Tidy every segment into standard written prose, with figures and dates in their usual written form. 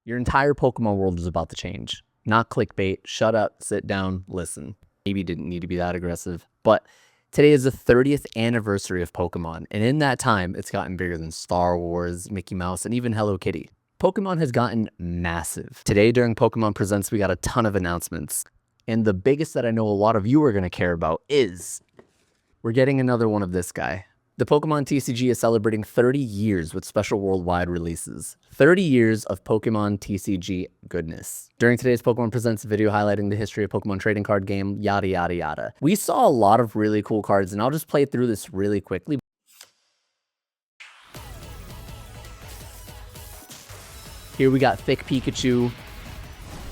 Your entire Pokemon world is about to change. Not clickbait. Shut up, sit down, listen. Maybe didn't need to be that aggressive, but today is the 30th anniversary of Pokemon, and in that time, it's gotten bigger than Star Wars, Mickey Mouse, and even Hello Kitty. Pokemon has gotten massive. Today during Pokemon Presents, we got a ton of announcements, and the biggest that I know a lot of you are going to care about is we're getting another one of this guy. The Pokemon TCG is celebrating 30 years with special worldwide releases. 30 years of Pokemon TCG goodness. During today's Pokemon Presents video highlighting the history of Pokemon trading card game, yada yada yada. We saw a lot of really cool cards, and I'll just play through this really quickly. Here we got Thick Pikachu,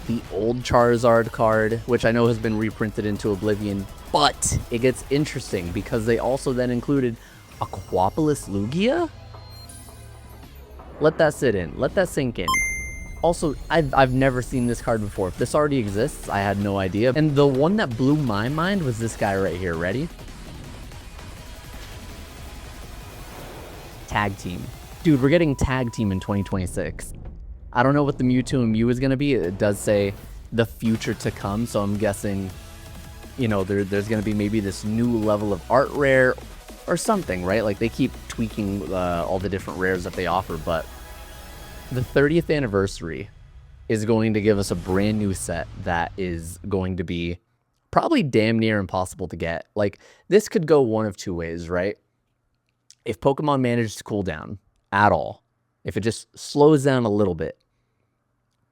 the old Charizard card, which I know has been reprinted into Oblivion, but it gets interesting because they also then included Aquapolis Lugia? Let that sit in. Let that sink in. Also, I've never seen this card before. If this already exists, I had no idea. And the one that blew my mind was this guy right here. Ready? Tag Team. Dude, we're getting Tag Team in 2026. I don't know what the Mewtwo and Mew is going to be. It does say the future to come, so I'm guessing, you know, there's going to be maybe this new level of art rare or something, right? Like, they keep tweaking all the different rares that they offer, but the 30th anniversary is going to give us a brand new set that is going to be probably damn near impossible to get. Like, this could go one of two ways, right? If Pokemon manages to cool down at all, if it just slows down a little bit,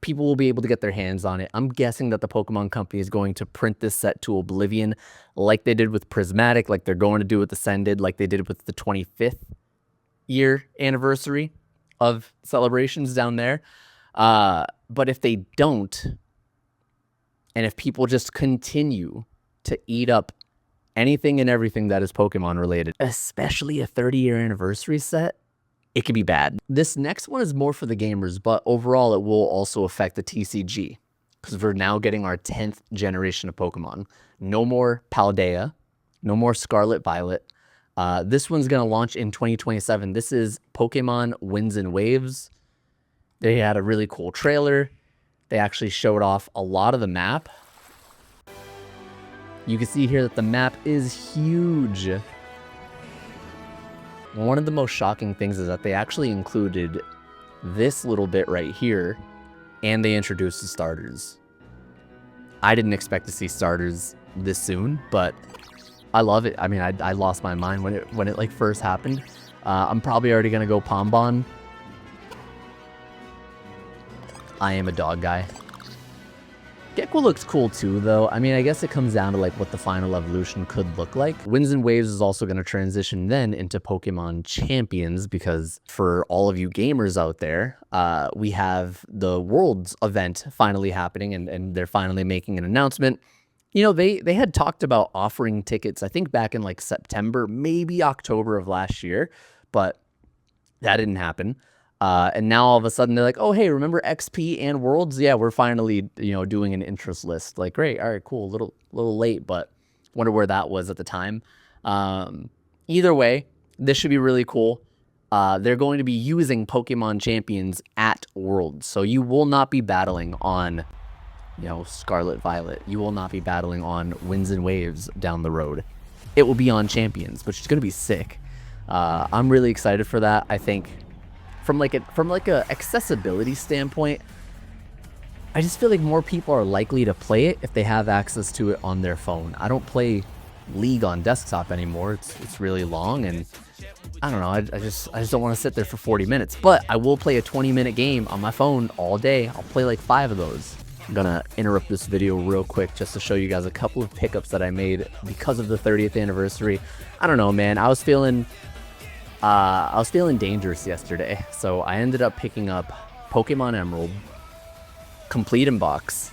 people will be able to get their hands on it. I'm guessing that the Pokemon Company is going to print this set to Oblivion like they did with Prismatic, like they're going to do with Ascended, like they did with the 25th year anniversary of celebrations down there. But if they don't, and if people just continue to eat up anything and everything that is Pokemon related, especially a 30-year anniversary set, it could be bad. This next one is more for the gamers, but overall it will also affect the TCG because we're now getting our 10th generation of Pokemon. No more Paldea, no more Scarlet Violet. This one's going to launch in 2027. This is Pokemon Winds and Waves. They had a really cool trailer. They actually showed off a lot of the map. You can see here that the map is huge. One of the most shocking things is that they actually included this little bit right here, and they introduced the starters. I didn't expect to see starters this soon, but I love it. I mean, I lost my mind when it like first happened. I'm probably already gonna go Pombon. I am a dog guy. Gekko looks cool too, though. I mean, I guess it comes down to like what the final evolution could look like. Winds and Waves is also going to transition then into Pokemon Champions, because for all of you gamers out there, we have the Worlds event finally happening, and they're finally making an announcement. You know, they had talked about offering tickets, I think back in like September, maybe October of last year, but that didn't happen. And now all of a sudden they're like, oh, hey, remember XP and Worlds? Yeah, we're finally, you know, doing an interest list. Like, great. All right, cool. A little late, but wonder where that was at the time. Either way, this should be really cool. They're going to be using Pokemon Champions at Worlds. So you will not be battling on, you know, Scarlet Violet. You will not be battling on Winds and Waves down the road. It will be on Champions, which is going to be sick. I'm really excited for that. I think from like a accessibility standpoint, I just feel like more people are likely to play it if they have access to it on their phone. I don't play League on desktop anymore. It's really long, and I don't know. I just don't want to sit there for 40 minutes. But I will play a 20-minute game on my phone all day. I'll play like 5 of those. I'm gonna interrupt this video real quick just to show you guys a couple of pickups that I made because of the 30th anniversary. I don't know, man. I was feeling dangerous yesterday, so I ended up picking up Pokemon Emerald, complete in box,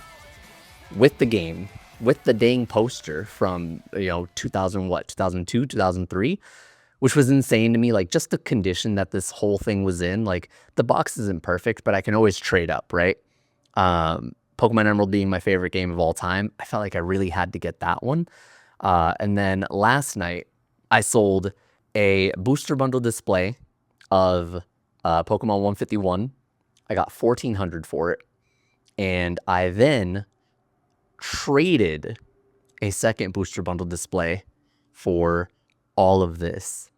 with the game, with the dang poster from, you know, 2002, 2003, which was insane to me. Like, just the condition that this whole thing was in. Like, the box isn't perfect, but I can always trade up, right? Pokemon Emerald being my favorite game of all time, I felt like I really had to get that one. And then last night, I sold a booster bundle display of Pokemon 151. I got 1,400 for it. And I then traded a second booster bundle display for all of this,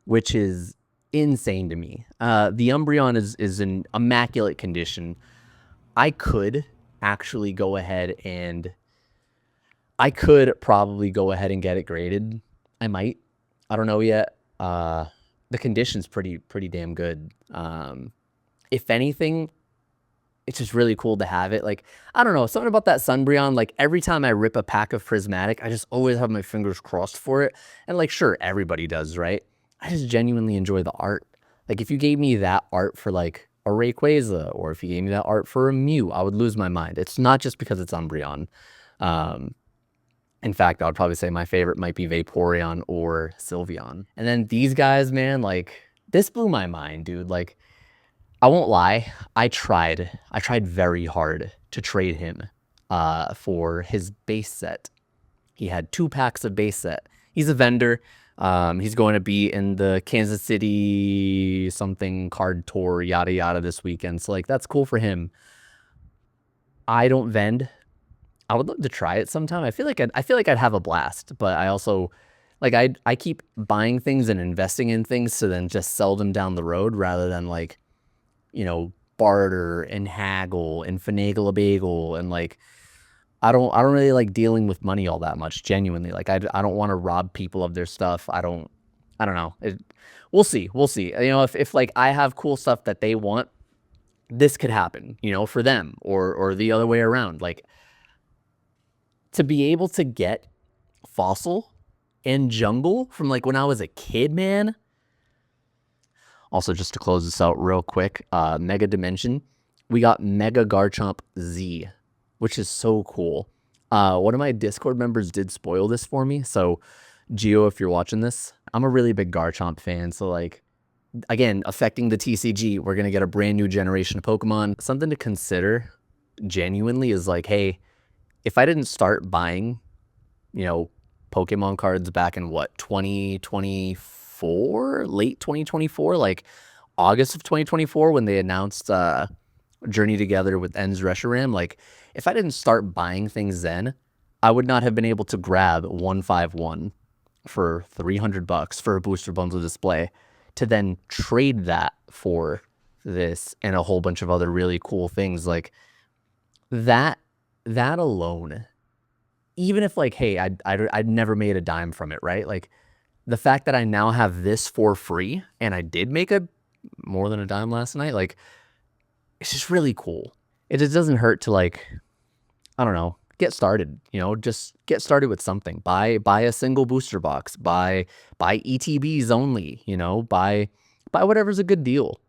which is insane to me. The Umbreon is in immaculate condition. I could actually go ahead and I could probably go ahead and get it graded. I might. I don't know yet. The condition's pretty damn good. If anything, it's just really cool to have it. Like, I don't know, something about that Sunbreon, like every time I rip a pack of Prismatic, I just always have my fingers crossed for it. And like, sure, everybody does, right? I just genuinely enjoy the art. Like, if you gave me that art for like a Rayquaza, or if you gave me that art for a Mew, I would lose my mind. It's not just because it's Umbreon. In fact, I would probably say my favorite might be Vaporeon or Sylveon. And then these guys, man, like, this blew my mind, dude. Like, I won't lie, I tried very hard to trade him for his base set. He had 2 packs of base set. He's a vendor. He's going to be in the Kansas City something card tour, yada yada, this weekend. So like, that's cool for him. I don't vend. I would love to try it sometime. I feel like I'd have a blast, but I also like I keep buying things and investing in things to then just sell them down the road, rather than like, you know, barter and haggle and finagle a bagel. And like, I don't really like dealing with money all that much, genuinely. Like, I don't want to rob people of their stuff. I don't know. We'll see. You know, if like I have cool stuff that they want, this could happen, you know, for them, or the other way around. Like, to be able to get Fossil and Jungle from like when I was a kid, man. Also, just to close this out real quick, Mega Dimension, we got Mega Garchomp Z, which is so cool. One of my Discord members did spoil this for me, so Gio, if you're watching this, I'm a really big Garchomp fan, so like, again, affecting the TCG, we're going to get a brand new generation of Pokemon. Something to consider, genuinely, is like, hey, if I didn't start buying, you know, Pokemon cards back in what, 2024, late 2024, like August of 2024, when they announced Journey Together with Ends Reshiram, like, if I didn't start buying things then, I would not have been able to grab 151 for $300 for a booster bundle display, to then trade that for this and a whole bunch of other really cool things. Like, that alone, even if like, hey, I'd never made a dime from it, right? Like, the fact that I now have this for free, and I did make more than a dime last night, like, it's just really cool. It just doesn't hurt to, like, I don't know, get started, you know, just get started with something. Buy a single booster box, buy ETBs only, you know, buy whatever's a good deal.